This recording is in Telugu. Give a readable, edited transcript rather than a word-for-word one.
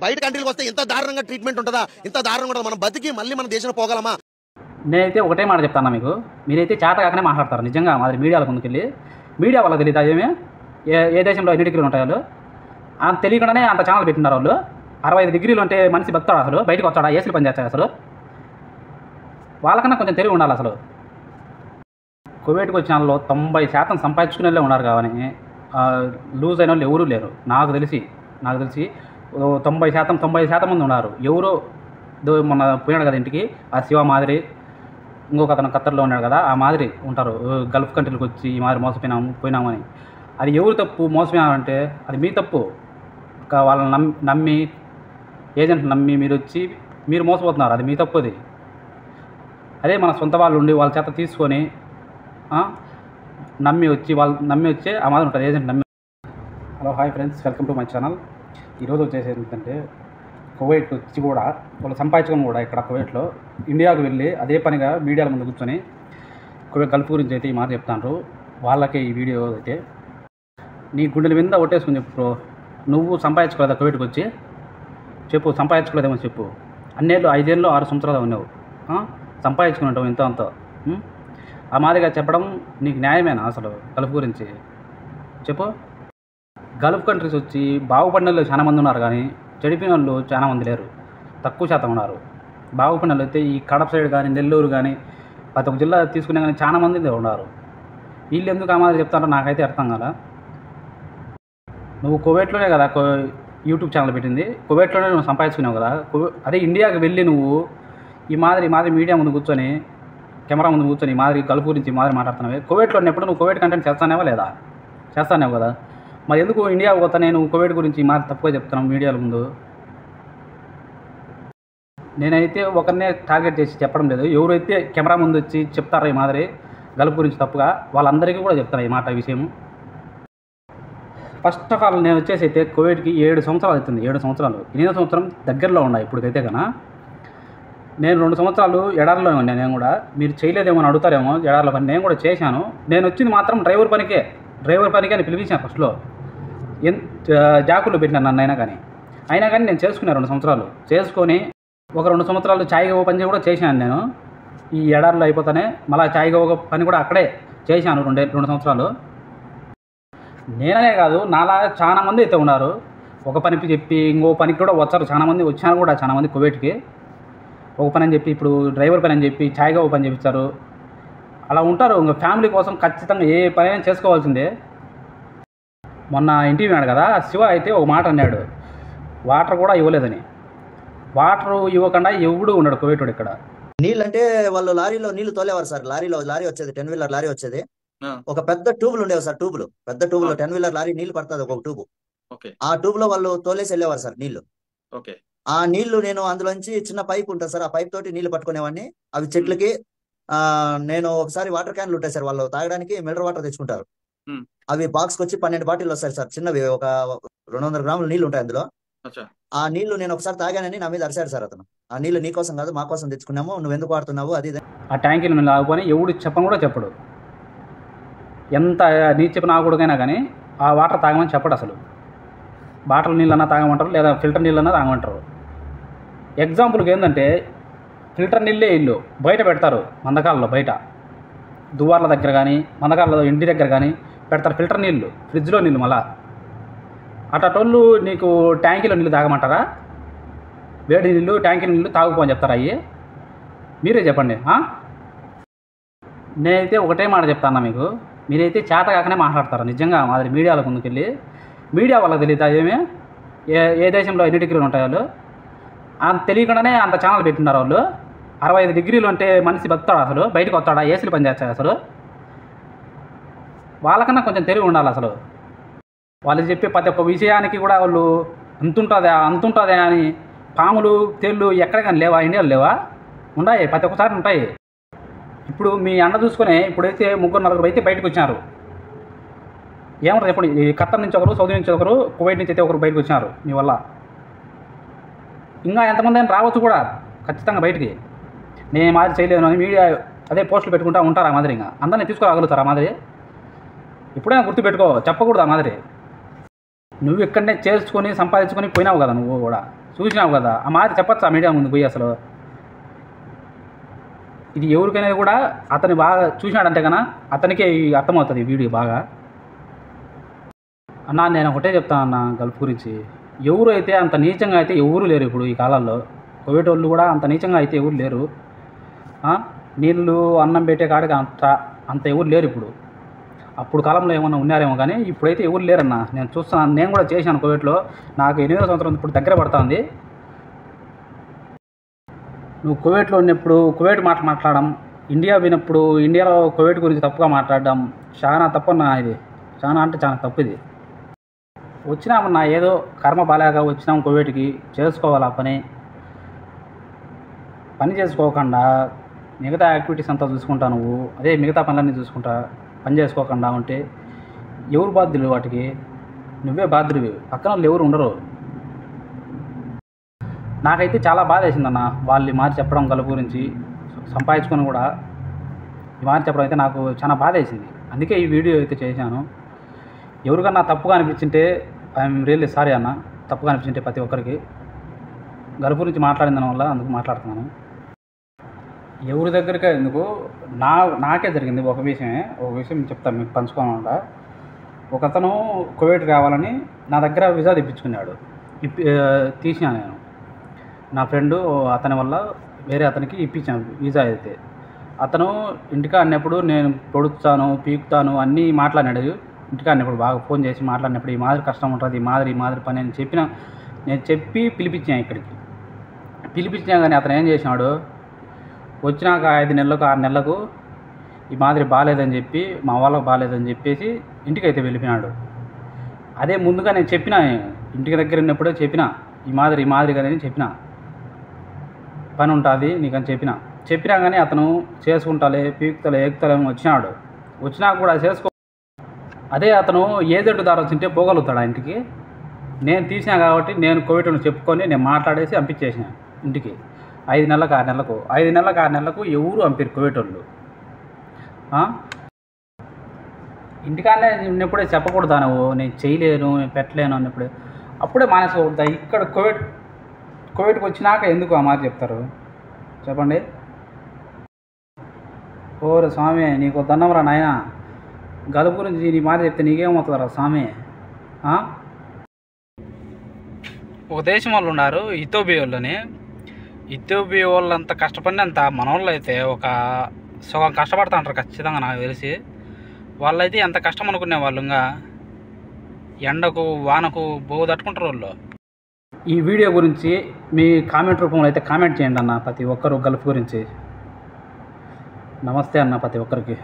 బయట కంట్రీకి వస్తే ఇంత దారుణంగా ట్రీట్మెంట్ ఉంటుందా? ఇంత దారుణంగా ఉంటుంది. మనం బతికి మళ్ళీ మన దేశంలో పోగలమా? నేనైతే ఒకటే మాట చెప్తాను మీకు, మీరైతే చేత కాకనే మాట్లాడతారు నిజంగా. మాది మీడియాలో ముందుకెళ్ళి మీడియా వాళ్ళకి తెలియదు ఏమే ఏ దేశంలో ఎన్ని డిగ్రీలు ఉంటాయి వాళ్ళు అంత తెలియకుండానే అంత ఛానల్ పెట్టినారు వాళ్ళు. 65 డిగ్రీలు అంటే మనిషి బతాడు అసలు, బయటకు వస్తాడా? ఏసీలు పని చేస్తాయి అసలు. వాళ్ళకన్నా కొంచెం తెలివి ఉండాలి అసలు. కువైట్కి వచ్చిన వాళ్ళు 90% సంపాదించుకునే వాళ్ళే ఉన్నారు కానీ లూజ్ అయిన వాళ్ళు ఎవరూ లేరు నాకు తెలిసి 90% మంది ఉన్నారు. ఎవరో మొన్న పోయినాడు కదా ఇంటికి ఆ శివ మాదిరి, ఇంకొక అతను ఖత్తర్లో ఉన్నాడు కదా ఆ మాదిరి ఉంటారు. గల్ఫ్ కంట్రీలకు వచ్చి ఈ మాదిరి పోయినామని. అది ఎవరు తప్పు? మోసపోయామంటే అది మీ తప్పు. వాళ్ళని నమ్మి ఏజెంట్ నమ్మి మీరు వచ్చి మీరు మోసపోతున్నారు, అది మీ తప్పు. అదే మన సొంత వాళ్ళు ఉండి వాళ్ళ చేత తీసుకొని నమ్మి వచ్చే ఆ మాదిరి ఉంటుంది ఏజెంట్ నమ్మి. Hello hi friends, welcome to my channel. ఈరోజు వచ్చేసి ఏంటంటే కువైట్ వచ్చి కూడా వాళ్ళు సంపాదించుకొని కూడా ఇక్కడ కువైట్లో ఇండియాకు వెళ్ళి అదే పనిగా మీడియాల ముందు కూర్చొని కువైట్ గల్ఫ్ గురించి అయితే ఈ మాట చెప్తాను. వాళ్ళకే ఈ వీడియో అయితే నీ గుండెల మీద ఒట్టేసుకుని చెప్పు. నువ్వు సంపాదించుకోలేదా కువైట్కి వచ్చి? చెప్పు, సంపాదించుకోలేదేమో చెప్పు. 5 ఏళ్ళు 6 సంవత్సరాలు ఉన్నావు, సంపాదించుకుని ఎంతో అంత ఆ మాదిరిగా చెప్పడం నీకు న్యాయమేనా అసలు? గల్ఫ్ గురించి చెప్పు. గల్ఫ్ కంట్రీస్ వచ్చి బాగుపడిన వాళ్ళు చాలా మంది ఉన్నారు కానీ చెడిపోయిన వాళ్ళు చాలా మంది లేరు, తక్కువ శాతం ఉన్నారు. బాగుపడిన వాళ్ళు అయితే ఈ కడప సైడ్ కానీ నెల్లూరు కానీ ప్రతి ఒక్క జిల్లా తీసుకునే కానీ చాలా మంది ఉన్నారు. వీళ్ళు ఎందుకు ఆ మాదిరి చెప్తారో నాకైతే అర్థం కాదా. నువ్వు కువైట్లోనే కదా యూట్యూబ్ ఛానల్ పెట్టింది, కువైట్లోనే నువ్వు సంపాదించుకున్నావు కదా. అదే ఇండియాకి వెళ్ళి నువ్వు ఈ మాదిరి మీడియా ముందు కూర్చొని కెమెరా ముందు కూర్చొని ఈ మాదిరి గల్ఫ్ గురించి మాదిరి మాట్లాడుతున్నావు. కువైట్లో ఉన్నప్పుడు నువ్వు కువైట్ కంటెంట్ చేస్తానేవా లేదా? చేస్తానేవు కదా. మరి ఎందుకు ఇండియా పోతానే నువ్వు కువైట్ గురించి మాది తప్పుగా చెప్తున్నావు మీడియాల ముందు? నేనైతే ఒకరినే టార్గెట్ చేసి చెప్పడం లేదు. ఎవరైతే కెమెరా ముందు వచ్చి చెప్తారో ఈ మాదిరి గల్ఫ్ గురించి తప్పుగా వాళ్ళందరికీ కూడా చెప్తాను ఈ మాట విషయం. ఫస్ట్ ఆఫ్ ఆల్ నేను వచ్చేసి అయితే కువైట్కి 7 సంవత్సరాలు అవుతుంది. 7 సంవత్సరాలు 8వ సంవత్సరం దగ్గరలో ఉన్నాయి ఇప్పటికైతే కన్నా. నేను 2 సంవత్సరాలు ఎడారిలో ఉన్నాను. నేను కూడా మీరు చేయలేదేమో అని అడుగుతారేమో, ఎడారిలో పని నేను కూడా చేశాను. నేను వచ్చింది మాత్రం డ్రైవర్ పనికే అని పిలిపించాను ఫస్ట్లో. జాకుల్లో పెట్టినాను నన్ను. అయినా కానీ నేను చేసుకున్నాను 2 సంవత్సరాలు చేసుకొని ఒక 2 సంవత్సరాలు ఛాయ్గా పని కూడా చేశాను నేను. ఈ ఎడారిలో అయిపోతానే మళ్ళీ ఛాయ్గా పని కూడా అక్కడే చేశాను 2 సంవత్సరాలు. నేననే కాదు, నాలా చాలా మంది అయితే ఉన్నారు. ఒక పనికి చెప్పి ఇంకో పనికి కూడా వచ్చారు చాలా మంది, వచ్చారు కూడా చాలా మంది కువైట్కి. ఒక పని అని చెప్పి ఇప్పుడు డ్రైవర్ పని అని చెప్పి ఛాయ్గా పని చేపిస్తారు. అలా ఉంటారు. ఇంకా ఫ్యామిలీ కోసం ఖచ్చితంగా ఏ పని అయినా చేసుకోవాల్సిందే. మొన్న ఇంటికి విన్నాడు కదా శివ అయితే ఒక మాట అన్నాడు, వాటర్ కూడా ఇవ్వలేదని. వాటర్ ఇవ్వకుండా ఎవడు ఉన్నాడు కువైట్ ఇక్కడ. నీళ్ళు అంటే వాళ్ళు లారీలో నీళ్లు తోలేవారు సార్. లారీ వచ్చేది 10 వీలర్ లారీ వచ్చేది. ఒక పెద్ద ట్యూబులు ఉండేవి సార్. పెద్ద ట్యూబులో 10 వీలర్ లారీ నీళ్లు పడుతుంది ఒక ట్యూబు. ఆ ట్యూబ్ లో వాళ్ళు తోలేసి వెళ్ళేవారు సార్ నీళ్లు. ఆ నీళ్లు నేను అందులోంచి చిన్న పైప్ ఉంటుంది సార్, ఆ పైప్ తోటి నీళ్లు పట్టుకునేవాడిని. అవి చెట్లకి నేను ఒకసారి వాటర్ క్యాన్లు ఉంటాయి సార్, వాళ్ళు తాగడానికి మినరల్ వాటర్ తెచ్చుకుంటారు. అవి బాక్స్ వచ్చి 12 బాటిల్ వస్తాయి సార్, చిన్నవి. ఒక 200 గ్రాముల నీళ్లు ఉంటాయి అందులో. ఆ నీళ్లు నేను ఒకసారి తాగానని నా మీద అరిశాడు సార్ అతను. ఆ నీళ్లు నీ కోసం కాదు మా కోసం తెచ్చుకున్నాము, నువ్వు ఎందుకు వాడుతున్నావు అది. ఆ ట్యాంకీలు నేను ఆగుకొని ఎవడు చెప్పని కూడా చెప్పడు. ఎంత నీ చెప్పిన ఆగుడుకైనా కానీ ఆ వాటర్ తాగమని చెప్పడు అసలు. బాటిల్ నీళ్ళన్నా తాగమంటారు, లేదా ఫిల్టర్ నీళ్ళన్నా తాగమంటారు. ఎగ్జాంపుల్కి ఏంటంటే ఫిల్టర్ నీళ్ళే ఇల్లు బయట పెడతారు, మందకాలలో బయట దువార్ల దగ్గర కానీ మందకాలలో ఇంటి దగ్గర కానీ పెడతారు ఫిల్టర్ నీళ్ళు, ఫ్రిడ్జ్లో నీళ్ళు. మళ్ళా అటోళ్ళు నీకు ట్యాంకీలో నీళ్ళు తాగమంటారా? వేడి నీళ్ళు ట్యాంకీ నీళ్ళు తాగుపోని చెప్తారా? అయ్యి మీరే చెప్పండి. నేనైతే ఒకటే మాట చెప్తాను మీకు, మీరైతే చేత కాకనే మాట్లాడతారు నిజంగా. మాదిరి మీడియాల ముందుకెళ్ళి మీడియా వాళ్ళకి తెలియదు ఏమే ఏ దేశంలో ఎన్ని డిగ్రీలు ఉంటాయి వాళ్ళు అంత తెలియకుండానే అంత ఛానల్ పెట్టినారు వాళ్ళు. 65 డిగ్రీలు అంటే మనిషి బతాడు అసలు, బయటకు వస్తాడా? ఏసీలు పని చేస్తాయి అసలు. వాళ్ళకన్నా కొంచెం తెలివి ఉండాలి అసలు. వాళ్ళు చెప్పే ప్రతి ఒక్క విషయానికి కూడా వాళ్ళు అంతుంటుందా అని. పాములు తేళ్ళు ఎక్కడ కానీ లేవా? ఇండియాలో లేవా? ఉన్నాయి, ప్రతి ఒక్కసారి ఉంటాయి. ఇప్పుడు మీ అన్న చూసుకొని ఇప్పుడైతే 3-4 అయితే బయటకు వచ్చినారు. ఏమంటారు చెప్పండి? ఈ ఖత్తర్ నుంచి ఒకరు, సౌదీ నుంచి ఒకరు, కువైట్ నుంచి అయితే ఒకరు బయటకు వచ్చినారు మీ వల్ల. ఇంకా ఎంతమంది అయినా రావచ్చు కూడా ఖచ్చితంగా బయటికి. నేను మాదిరి చేయలేను అని మీడియా అదే పోస్టులు పెట్టుకుంటూ ఉంటారు. ఆ మాదిరి ఇంకా అందరినీ తీసుకురాగలుగుతారు. ఆ మాదిరి ఎప్పుడైనా గుర్తుపెట్టుకో, చెప్పకూడదు ఆ మాదిరి. నువ్వు ఇక్కడనే చేసుకొని సంపాదించుకొని పోయినావు కదా నువ్వు కూడా. చూసినావు కదా, ఆ మాట చెప్పచ్చా మీడియా ముందు పోయి? అసలు ఇది ఎవరికైనా కూడా అతను బాగా చూసినాడంటే కన్నా అతనికే అర్థమవుతుంది ఈ వీడియో బాగా. అన్నా నేను ఒకటే చెప్తాను అన్న, గల్ఫ్ గురించి ఎవరు అయితే అంత నీచంగా అయితే ఎవరు లేరు ఇప్పుడు ఈ కాలంలో. కోవిడ్ వాళ్ళు కూడా అంత నీచంగా అయితే ఎవరు లేరు. నీళ్ళు అన్నం పెట్టే కాడికి అంత ఎవరు లేరు ఇప్పుడు. అప్పుడు కాలంలో ఏమన్నా ఉన్నారేమో కానీ ఇప్పుడైతే ఎవరు లేరన్న. నేను చూస్తున్నాను, నేను కూడా చేశాను కోవిడ్లో. నాకు 8వ సంవత్సరం ఇప్పుడు దగ్గర పడుతుంది. నువ్వు కువైట్లో ఉన్నప్పుడు కువైట్ మాట్లాడడం, ఇండియా పోయినప్పుడు ఇండియాలో కువైట్ గురించి తప్పుగా మాట్లాడడం చాలా తప్పన్నా. ఇది చాలా అంటే చాలా తప్పు. ఇది వచ్చినామన్నా ఏదో కర్మ బాలేక వచ్చినాం కువైట్కి, చేసుకోవాలి ఆ పని చేసుకోకుండా మిగతా యాక్టివిటీస్ అంతా చూసుకుంటా నువ్వు. అదే మిగతా పనులన్నీ చూసుకుంటా పని చేసుకోకుండా ఉంటే ఎవరు బాధ్యులు వాటికి? నువ్వే బాధ్యుడివి, పక్కన వాళ్ళు ఎవరు ఉండరు. నాకైతే చాలా బాధ వేసిందన్న వాళ్ళు ఈ మాట చెప్పడం, గల్ఫ్ గురించి సంపాదించుకొని కూడా ఈ మాట చెప్పడం అయితే నాకు చాలా బాధ వేసింది. అందుకే ఈ వీడియో అయితే చేశాను. ఎవరికన్నా తప్పుగా అనిపించింటే ఐఎమ్ రియల్లీ సారీ అన్న. తప్పుగా అనిపించింటే ప్రతి ఒక్కరికి గల్ఫ్ గురించి మాట్లాడిన దానివల్ల అందుకు మాట్లాడుతున్నాను. ఎవరి దగ్గరికి ఎందుకు, నాకే జరిగింది ఒక విషయం చెప్తాను మీకు పంచుకోవాలంట. ఒకతను కువైట్ రావాలని నా దగ్గర వీసా తెప్పించుకున్నాడు. తీసినా నేను, నా ఫ్రెండు అతని వల్ల వేరే అతనికి ఇప్పించాను వీసా. అయితే అతను ఇంటికి అన్నప్పుడు నేను పొడుస్తాను పీకుతాను అన్నీ మాట్లాడినాడు. ఇంటికి అన్నప్పుడు బాగా ఫోన్ చేసి మాట్లాడినప్పుడు ఈ మాదిరి కష్టం ఉంటుంది, ఈ మాదిరి పని అని నేను చెప్పి పిలిపించాను ఇక్కడికి. పిలిపించినా కానీ అతను ఏం చేసినాడు, వచ్చినాక 5 నెలలకు 6 నెలలకు ఈ మాదిరి బాగాలేదని చెప్పి మా వాళ్ళకు బాగాలేదని చెప్పేసి ఇంటికైతే వెళ్ళిపోయినాడు. అదే ముందుగా నేను చెప్పిన, ఇంటికి దగ్గర ఉన్నప్పుడే చెప్పిన ఈ మాదిరి కానీ చెప్పిన పని ఉంటుంది నీకని చెప్పినా కానీ అతను చేసుకుంటాలే పీకుతలే ఎక్కుతలే వచ్చినా కూడా చేసుకో. అదే అతను ఏజెంట్ ద్వారా వచ్చింటే పోగలుగుతాడు ఇంటికి. నేను తీసినా కాబట్టి నేను కోవిడ్ను చెప్పుకొని నేను మాట్లాడేసి పంపించేసిన ఇంటికి. 5 నెలలకు 6 నెలలకు ఎవరు పంపారు కోవిడ్ వాళ్ళు. ఇంటికానే ఉన్నప్పుడే చెప్పకూడదా నువ్వు, నేను చేయలేను నేను పెట్టలేను అన్నప్పుడే అప్పుడే మానేసుకోకూడదా? ఇక్కడ కోవిడ్కి వచ్చినాక ఎందుకు ఆ మాట చెప్తారు చెప్పండి? ఓరే స్వామి నీకు దండంరా నాయన, గల్ఫ్ గురించి నీ మాట చెప్తే నీకేమవుతుందిరా స్వామి? ఒక దేశం వాళ్ళు ఉన్నారు ఇథియోపియా వాళ్ళని. ఇథియోపియా వాళ్ళు అంత కష్టపడినంత మన వాళ్ళు అయితే ఒక సగం కష్టపడతా ఉంటారు ఖచ్చితంగా నాకు తెలిసి. వాళ్ళైతే ఎంత కష్టం అనుకునే వాళ్ళు, ఇంకా ఎండకు వానకు బోగు తట్టుకుంటారు వాళ్ళు. ఈ వీడియో గురించి మీ కామెంట్ రూపంలో అయితే కామెంట్ చేయండి అన్న ప్రతి ఒక్కరు గల్ఫ్ గురించి. నమస్తే అన్న ప్రతి ఒక్కరికి.